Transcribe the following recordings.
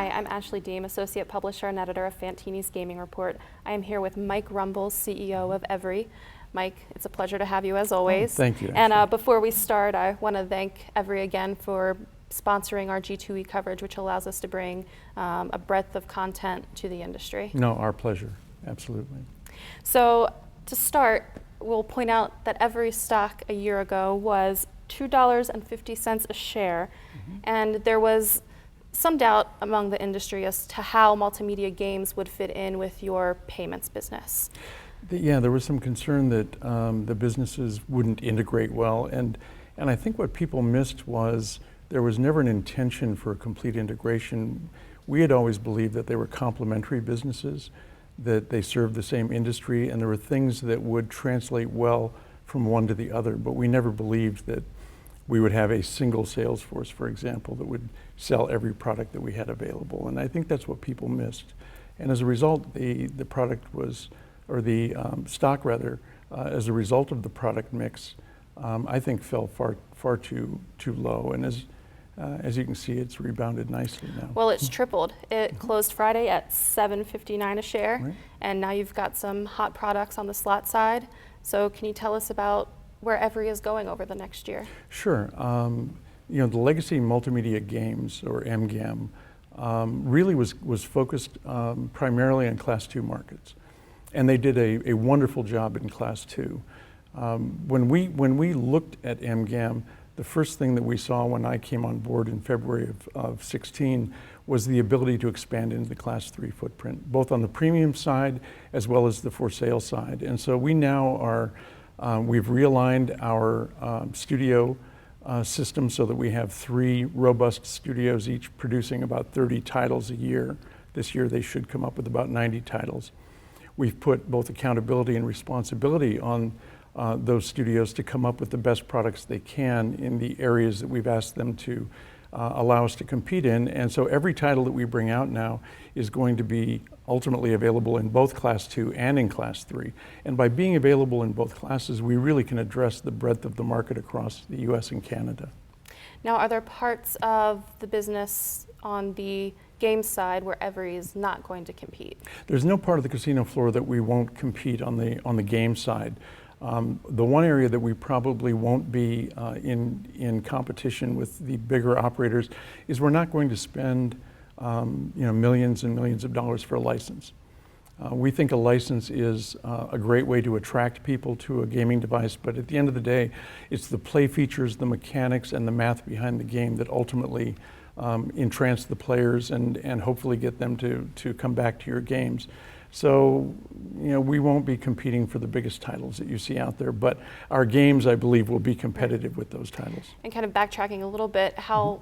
Hi, I'm Ashley Deem, Associate Publisher and Editor of Fantini's Gaming Report. I am here with Mike Rumbolz, CEO of Everi. Mike, it's a pleasure to have you as always. Oh, thank you. And before we start, I want to thank Everi again for sponsoring our G2E coverage, which allows us to bring a breadth of content to the industry. No, our pleasure, absolutely. So to start, we'll point out that Everi stock a year ago was $2.50 a share, and there was some doubt among the industry as to how multimedia games would fit in with your payments business. Yeah, there was some concern that the businesses wouldn't integrate well, and I think what people missed was there was never an intention for a complete integration. We had always believed that they were complementary businesses, that they served the same industry, and there were things that would translate well from one to the other, but we never believed that we would have a single sales force, for example, that would sell every product that we had available. And I think that's what people missed. And as a result, the product was, or the stock rather, as a result of the product mix, I think fell far too low. And as you can see, it's rebounded nicely now. Well, it's tripled. It closed Friday at $7.59 a share, right. And now you've got some hot products on the slot side. So can you tell us about where Everi is going over the next year? Sure. You know, the legacy multimedia games, or MGAM, really was focused primarily on Class 2 markets. And they did a wonderful job in Class 2. When we looked at MGAM, the first thing that we saw when I came on board in February of 16 was the ability to expand into the Class 3 footprint, both on the premium side as well as the for sale side. And so we now are, we've realigned our studio system so that we have 3 robust studios, each producing about 30 titles a year. This year they should come up with about 90 titles. We've put both accountability and responsibility on those studios to come up with the best products they can in the areas that we've asked them to allow us to compete in. And so every title that we bring out now is going to be ultimately available in both Class 2 and in Class 3. And by being available in both classes, we really can address the breadth of the market across the US and Canada. Now, are there parts of the business on the game side where Everi is not going to compete? There's no part of the casino floor that we won't compete on the game side. The one area that we probably won't be in competition with the bigger operators is we're not going to spend millions and millions of dollars for a license. We think a license is a great way to attract people to a gaming device, but at the end of the day, it's the play features, the mechanics, and the math behind the game that ultimately entrance the players and hopefully get them to come back to your games. So, we won't be competing for the biggest titles that you see out there, but our games, I believe, will be competitive with those titles. And kind of backtracking a little bit, how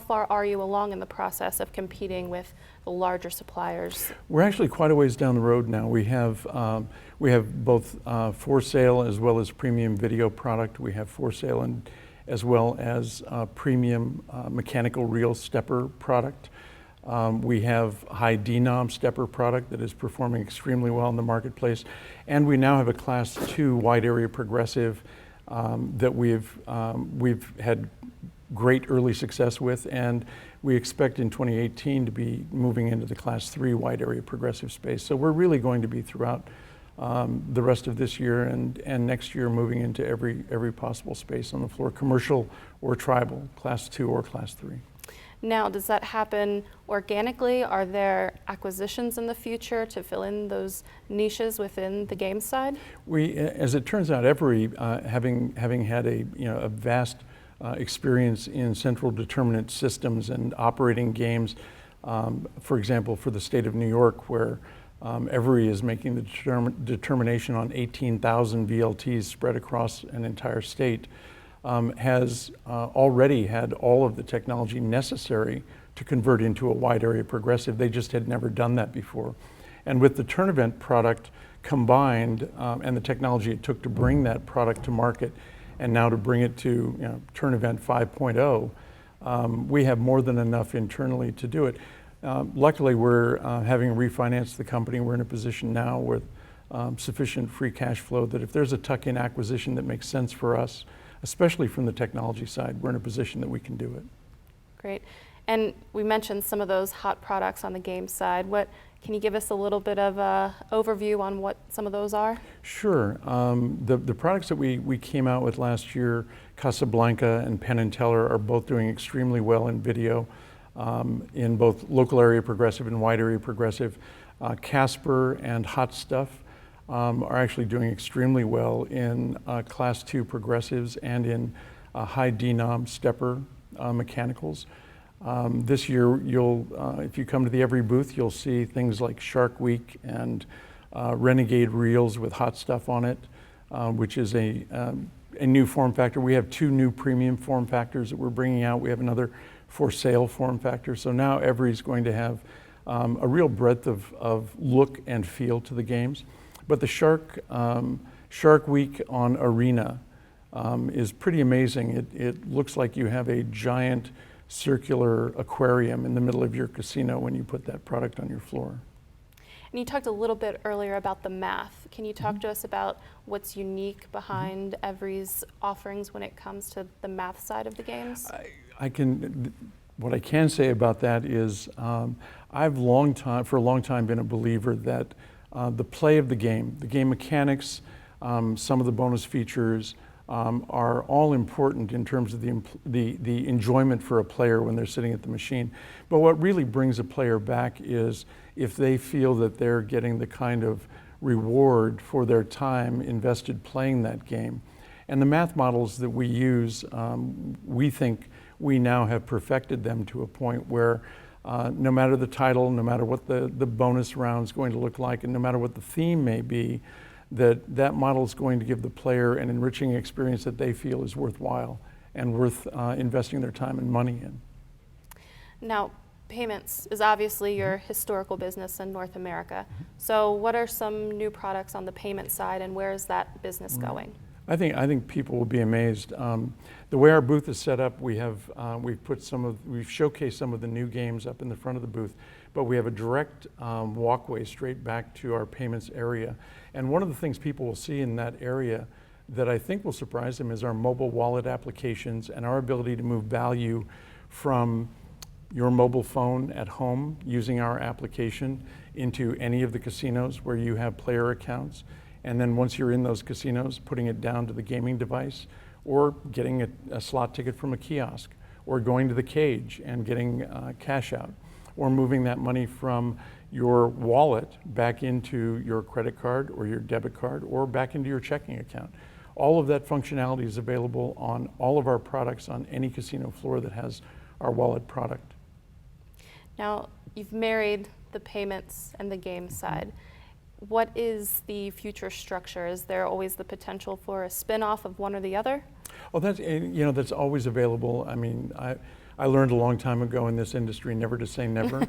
far are you along in the process of competing with the larger suppliers? We're actually quite a ways down the road now. We have both for sale as well as premium video product. We have for sale and as well as premium mechanical reel stepper product. We have high denom stepper product that is performing extremely well in the marketplace. And we now have a Class 2 wide area progressive that we've had great early success with, and we expect in 2018 to be moving into the Class 3 wide area progressive space. So we're really going to be throughout the rest of this year and next year moving into every possible space on the floor, commercial or tribal, Class 2 or Class 3. Now, does that happen organically? Are there acquisitions in the future to fill in those niches within the game side? As it turns out, Everi, having had a vast experience in central determinant systems and operating games, for example, for the state of New York, where Everi is making the determination on 18,000 VLTs spread across an entire state, has already had all of the technology necessary to convert into a wide area progressive. They just had never done that before. And with the TournEvent product combined and the technology it took to bring that product to market and now to bring it to TournEvent 5.0, we have more than enough internally to do it. Luckily, we're having refinanced the company. We're in a position now with sufficient free cash flow that if there's a tuck-in acquisition that makes sense for us, especially from the technology side, we're in a position that we can do it. Great. And we mentioned some of those hot products on the game side. Can you give us a little bit of an overview on what some of those are? Sure. The products that we came out with last year, Casablanca and Penn and Teller, are both doing extremely well in video, in both local area progressive and wide area progressive. Casper and Hot Stuff are actually doing extremely well in Class 2 progressives and in high denom stepper mechanicals. This year, if you come to the Everi booth, you'll see things like Shark Week and Renegade reels with Hot Stuff on it, which is a new form factor. We have 2 new premium form factors that we're bringing out. We have another for sale form factor. So now Everi's going to have a real breadth of look and feel to the games. But the Shark Week on Arena is pretty amazing. It looks like you have a giant circular aquarium in the middle of your casino when you put that product on your floor. And you talked a little bit earlier about the math. Can you talk to us about what's unique behind Everi's offerings when it comes to the math side of the games? What I can say about that is I've for a long time been a believer that the play of the game mechanics, some of the bonus features, are all important in terms of the enjoyment for a player when they're sitting at the machine. But what really brings a player back is if they feel that they're getting the kind of reward for their time invested playing that game. And the math models that we use, we think we now have perfected them to a point where no matter the title, no matter what the bonus round's going to look like, and no matter what the theme may be, that model is going to give the player an enriching experience that they feel is worthwhile and worth investing their time and money in. Now, payments is obviously your historical business in North America. So what are some new products on the payment side, and where is that business going? I think people will be amazed. The way our booth is set up, we've showcased some of the new games up in the front of the booth, but we have a direct walkway straight back to our payments area. And one of the things people will see in that area that I think will surprise them is our mobile wallet applications and our ability to move value from your mobile phone at home using our application into any of the casinos where you have player accounts. And then once you're in those casinos, putting it down to the gaming device, or getting a slot ticket from a kiosk, or going to the cage and getting cash out, or moving that money from your wallet back into your credit card or your debit card or back into your checking account. All of that functionality is available on all of our products on any casino floor that has our wallet product. Now, you've married the payments and the game side. What is the future structure? Is there always the potential for a spin-off of one or the other? Oh, that's always available. I mean, I learned a long time ago in this industry never to say never.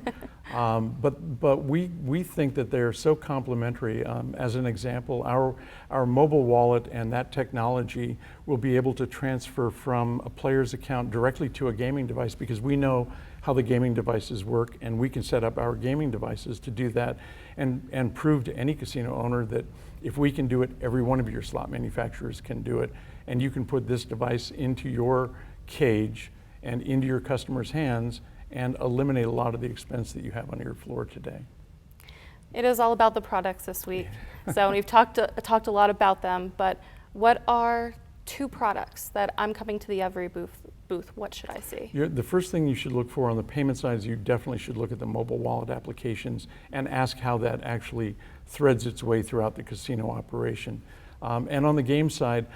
But we think that they're so complementary. As an example, our mobile wallet and that technology will be able to transfer from a player's account directly to a gaming device because we know how the gaming devices work, and we can set up our gaming devices to do that and prove to any casino owner that if we can do it, every one of your slot manufacturers can do it. And you can put this device into your cage and into your customers' hands and eliminate a lot of the expense that you have on your floor today. It is all about the products this week. So we've talked a lot about them, but what are 2 products that I'm coming to the Everi booth, what should I see? The first thing you should look for on the payment side is you definitely should look at the mobile wallet applications and ask how that actually threads its way throughout the casino operation. And on the game side,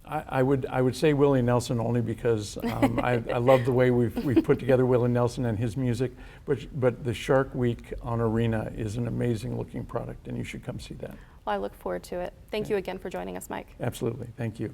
I would say Willie Nelson only because I love the way we've put together Willie Nelson and his music, but the Shark Week on Arena is an amazing looking product and you should come see that. Well, I look forward to it. Thank you again for joining us, Mike. Absolutely, thank you.